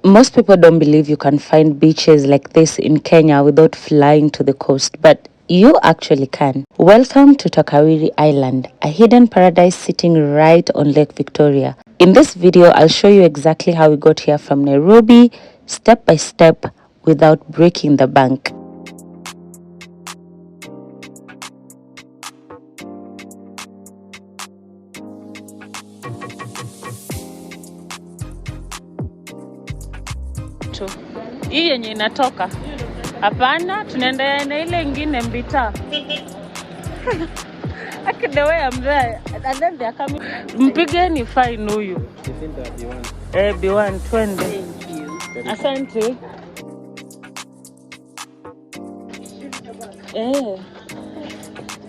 Most people don't believe you can find beaches like this in Kenya without flying to the coast, but you actually can. Welcome to Takawiri Island, a hidden paradise sitting right on Lake Victoria. In this video, I'll show you exactly how we got here from Nairobi, step by step, without breaking the bank. Hii yenye inatoka. Hapana, tunaenda na ile ingine Mbita. The way I'm there, and then they are coming. Mpigeni fine huyu. B1 twende. Thank you. Asante.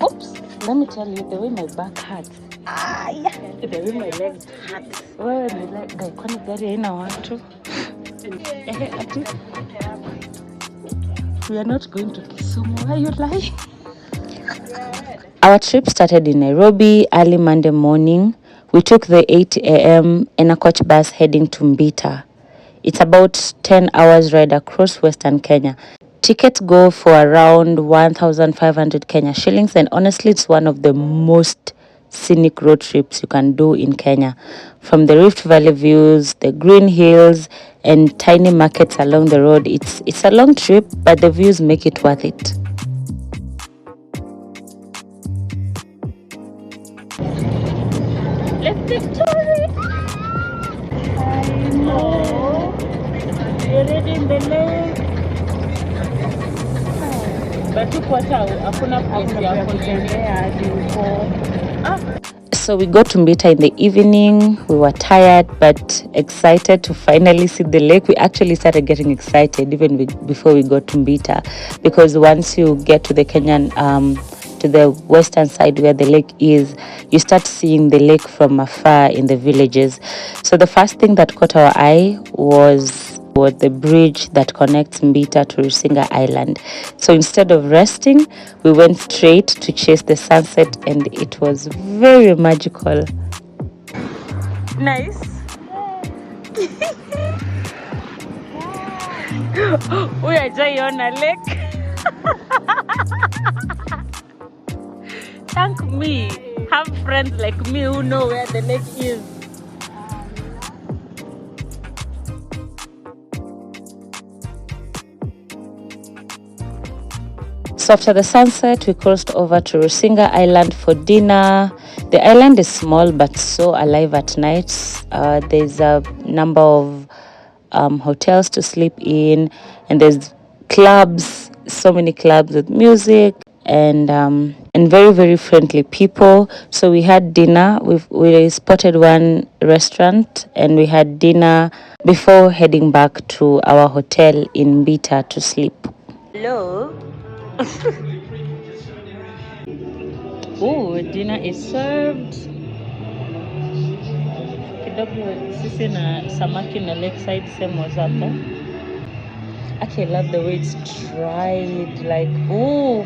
Oops, let me tell you the way my back hurts. Yeah. The way my legs hurt. Wewe ni like kwani gari haina watu? We are not going to Kisumu. Why are you lying? Our trip started in Nairobi early Monday morning. We took the 8 a.m. and a coach bus heading to Mbita. It's about 10 hours ride across Western Kenya. Tickets go for around 1,500 Kenya shillings, and honestly, it's one of the most scenic road trips you can do in Kenya. From the Rift Valley views, the green hills, and tiny markets along the road, it's a long trip, but the views make it worth it. Lake Victoria. I know. You're ready in the lake. But you put out, hakuna place ya kutembea hadi huko. So we got to Mbita in the evening. We were tired but excited to finally see the lake. We actually started getting excited even before we got to Mbita, because once you get to the Kenyan, to the western side where the lake is, you start seeing the lake from afar in the villages. So the first thing that caught our eye was the bridge that connects Mbita to Rusinga Island. So instead of resting, we went straight to chase the sunset, and it was very magical. Nice. We are just on a lake. Thank me. Have friends like me who know where the lake is. So after the sunset, we crossed over to Rusinga Island for dinner. The island is small but so alive at night. There's a number of hotels to sleep in, and there's clubs, so many clubs with music and very, very friendly people. So we had dinner. We spotted one restaurant and we had dinner before heading back to our hotel in Mbita to sleep. Hello. Oh, dinner is served. Kidogo sisi na samaki na lakeside same was hapo. Actually, I love the way it's dried, like, ooh.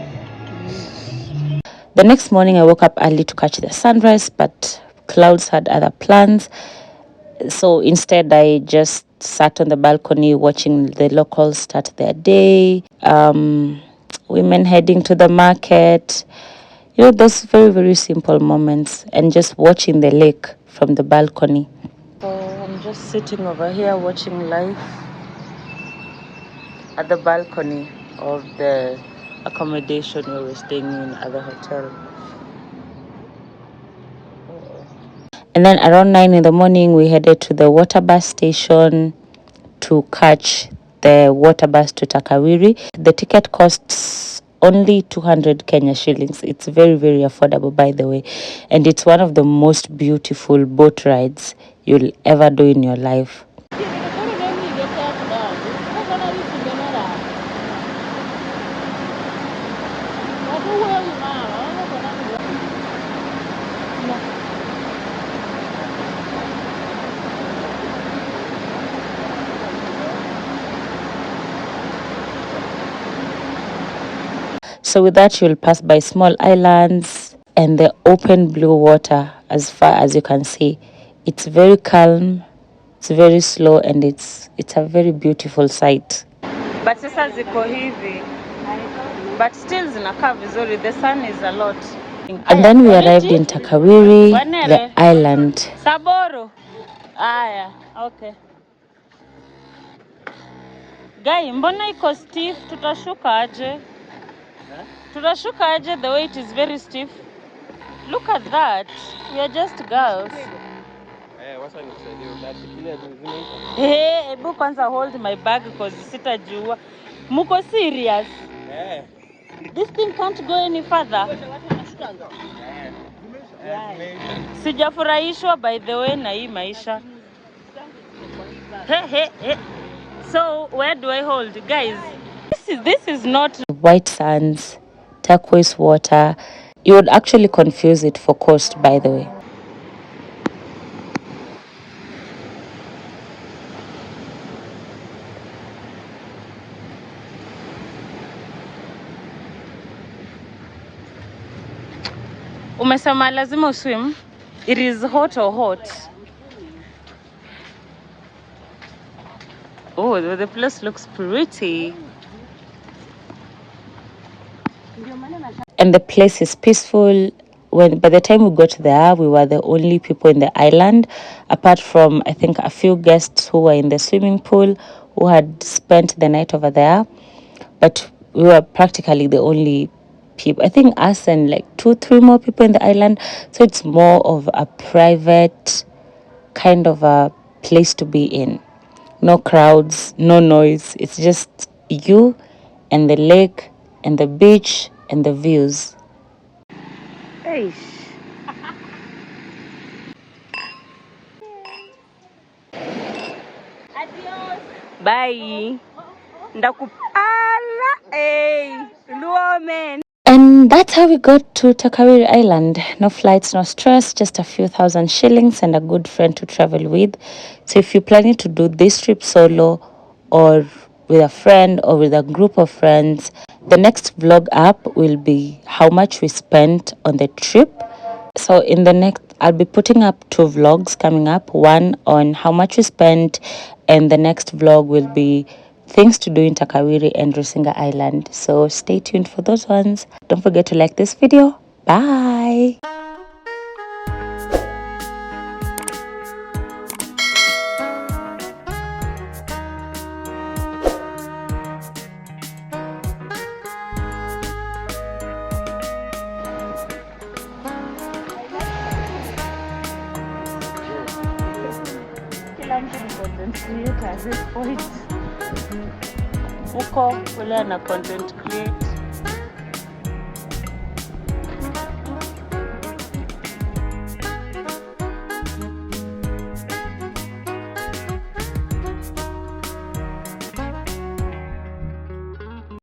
The next morning I woke up early to catch the sunrise, but clouds had other plans. So instead I just sat on the balcony watching the locals start their day. Women heading to the market, those very, very simple moments, and just watching the lake from the balcony. So I'm just sitting over here watching life at the balcony of the accommodation where we're staying in at the hotel. And then around 9 in the morning, we headed to the Waterbus station to catch the Waterbus to Takawiri. The ticket costs only 200 Kenya shillings. It's very, very affordable, by the way. And it's one of the most beautiful boat rides you'll ever do in your life. So with that, you'll pass by small islands and the open blue water as far as you can see. It's very calm, It's very slow and it's a very beautiful sight. But sasa ziko hivi. But still zinakaa vizuri. The sun is a lot. And then we arrived in Takawiri, the island. Saboro. Aya, okay. Guy, mbona iko stiff? Tutashuka aje? Tutashuka aje? The weight is very stiff. Look at that. We are just girls. Hey, ebu kwanza hold my bag because sitajua. Muko serious? This thing can't go any further. Sijafurahishwa by the way na hii maisha. Hey. So where do I hold, guys? This is not White sands, turquoise water. You would actually confuse it for coast, by the way. Umesema lazima uswim. It is hot or hot. Oh, the place looks pretty. And the place is peaceful. By the time we got there, we were the only people in the island, apart from I think a few guests who were in the swimming pool who had spent the night over there. But we were practically the only people. I think us and like 2-3 more people in the island. So it's more of a private kind of a place to be in. No crowds, no noise. It's just you and the lake and the beach and the views. Hey. Adios. Bye. Ndakupala. Hey. Luomen. And that's how we got to Takawiri Island. No flights, no stress, just a few thousand shillings and a good friend to travel with. So if you're planning to do this trip solo or with a friend or with a group of friends, the next vlog up will be how much we spent on the trip. So in the next, I'll be putting up 2 vlogs coming up. One on how much we spent, and the next vlog will be things to do in Takawiri and Rusinga Island. So stay tuned for those ones. Don't forget to like this video. Bye. Kila mtu ni content creator at this point. Uko ule na content create.